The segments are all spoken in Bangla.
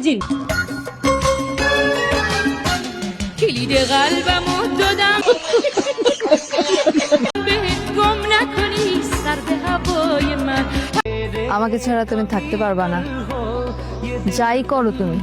ভার্জিন کلید قلبم و دادم بهت گم نکنی سر به هوای من আমাকে ছাড়া তুমি থাকতে পারবা না, যাই করো তুমি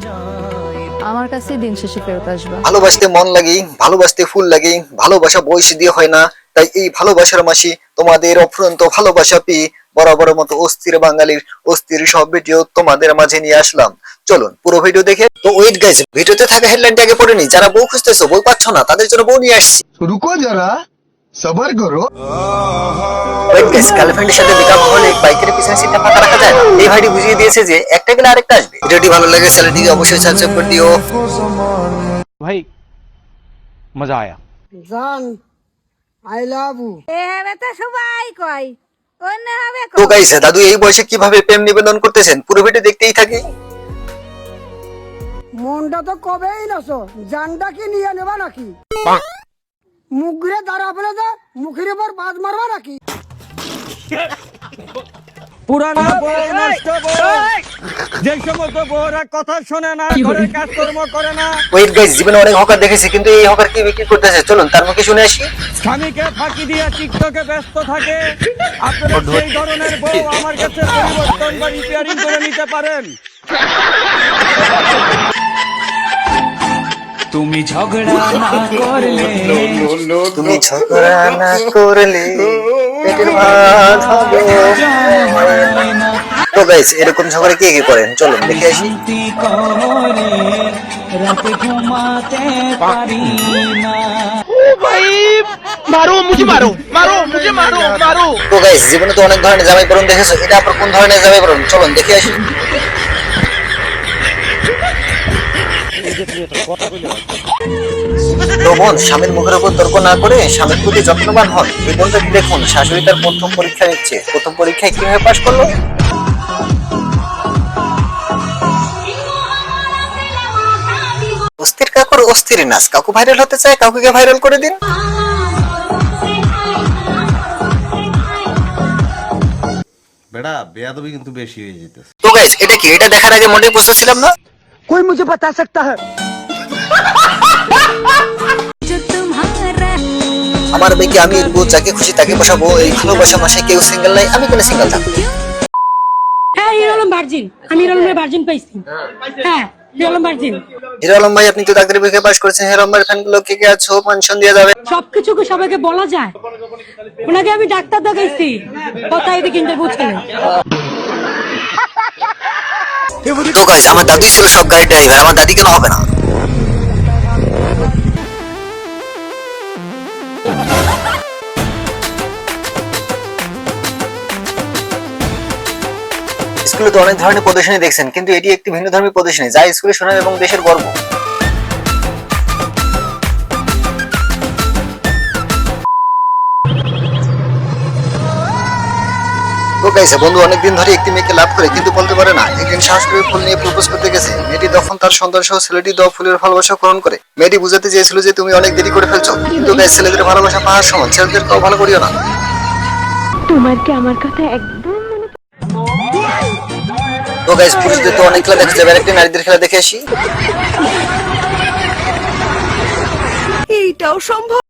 আমার কাছে দিন শেষে ফেরত আসবা। ভালোবাসতে মন লাগে, ভালোবাসতে ফুল লাগে, ভালোবাসা বয়স দিয়ে হয় না। তাই এই ভালোবাসার মাসি তোমাদের অফুরন্ত ভালোবাসা পেয়ে বরাবর মতো অস্থির বাঙালির অস্থির সব ভিডিও তোমাদের মাঝে নিয়ে আসলাম। চলুন পুরো ভিডিও দেখে। তো ওয়েট গাইস, ভিডিওতে থাকা হেডলাইনটা আগে পড়ে নি। যারা বউ খুঁজতেছো, বউ পাচ্ছ না, তাদের জন্য বউ নিয়ে আসছি। रुको जरा सबर करो। ওয়েট গাইস, গার্লফ্রেন্ডের সাথে ব্রেকআপ হলে বাইকের পিছনে সিটটা ফাঁকা রাখা যায় না। এই ভাইটি বুঝিয়ে দিয়েছে যে একটা গেলে আরেকটা আসবে। ভিডিওটি ভালো লাগে চ্যানেলটিকে অবশ্যই সাবস্ক্রাইব করে দিও। भाई मजा आया। জান আই লাভ ইউ। এভাবে তো সবাই কয়, অন্য হবে তো গাইস, দাদু এই বয়সে কিভাবে প্রেম নিবেদন করতেছেন পুরো ভিডিও দেখতেই থাকি। মনটা তো কবেই নছো, জানটা কি নিয়ে নেবা নাকি? মুখ ঘুরে দাঁড়া ফেলে যা, মুখের উপর বাজ মারবা নাকি? পুরানা বউ নষ্ট বউ, যে সমস্ত বউরা কথা শোনে না, ঘরের কাজকর্ম করে না, ওয়েট গাইস, জীবনে অনেক হকার দেখেছি, কিন্তু এই হকার কি বিক্রি করতেছে? চলুন তার মুখে শুনে আসি। স্বামীকে ফাঁকি দিয়ে টিকটকে ব্যস্ত থাকে। আপনারা সেই ধরনের বউ আমার কাছে পরিবর্তন বা রিপেয়ারিং করে নিতে পারেন। তুমি ঝগড়া না করলে, তুমি ঝগড়া না করলে পেটের ভাত হবে। তো গাইস, এরকম ঝগড়া কে কে করেন চলুন দেখে আসি। রাতে ঘুমাতে পারি না। তো গাইস, জীবনে তো অনেক ধরনের জামাই পরন দেখেছো, এটা আপনার কোন ধরনের জামাই পরন চলুন দেখে আসি। তো বোন, স্বামীর মুখের উপর তর্ক না করে স্বামীর প্রতি যত্নবান হন। এই বোনটাকে দেখুন, শাশুড়ি তার প্রথম পরীক্ষা নিচ্ছে। প্রথম পরীক্ষায় কিভাবে পাশ করলো? অস্থির কাকুর অস্থির নাচ। কাকু ভাইরাল হতে চায়, কাকুকে ভাইরাল করে দিন। বেড়া বেয়াদবি কিন্তু বেশি হয়ে যেতেছে। তো গাইস, এটা কি? এটা দেখার আগে মনে বুঝতেছিলাম না। कोई मुझे बता सकता है? আমার মেয়েকে আমি এরবো, যাকে খুশি তাকে বসাবো। এই ভালোবাসা মাসে কেউ সিঙ্গেল নাই, আমি কেন সিঙ্গেল থাকবো? হ্যাঁ হিরো আলম ভার্জিন, আমি হিরো আলমের ভার্জিন পাইছি। হ্যাঁ hero Alam virgin. Hero Alam ভাই, আপনি তো ডাক্তারি পরীক্ষা পাশ করেছেন। হিরো আলমের ফ্যান গুলো কে কে আছো? মেনশন দিয়ে যাবে। সবকিছু সবাইকে বলা যায়। ওনাকে আমি ডাক্তার দেখাইছি, কথা এদিকে ইন্টারভিউ চলে। তো গাইস, আমার দাদুই ছিল সব গাড়ির ড্রাইভার, আমার দাদি কেন হবে না? স্কুলে তো অনেক ধরনের প্রদর্শনী দেখছেন, কিন্তু এটি একটি ভিন্ন ধর্মী প্রদর্শনী, যা স্কুলে সুনাম এবং দেশের গর্ব। তো গাইস, বন্ধু অনেকদিন ধরে একটি মেয়েকে লাভ করে কিন্তু বলতে পারে না। একদিন সাহস করে ফুল নিয়ে প্রপোজ করতে গেছে। মেয়েটি তখন তার সন্তান সহ ছেলেটি দেওয়া ফুলের ভালোবাসা গ্রহণ করে। মেয়েটি বুঝাতে চেয়েছিল যে তুমি অনেক দেরি করে ফেলছো। কিন্তু গাইস, ছেলেদের ভালোবাসা পাহাড় সমান, ছেলেদেরকেও ভালো করিও না। তোমার কি আমার কথা একদম তো গাইস, পুরুষদের তো অনেক খেলা দেখা যাবে, একটি নারীদের খেলা দেখে আসি। এইটাও সম্ভব?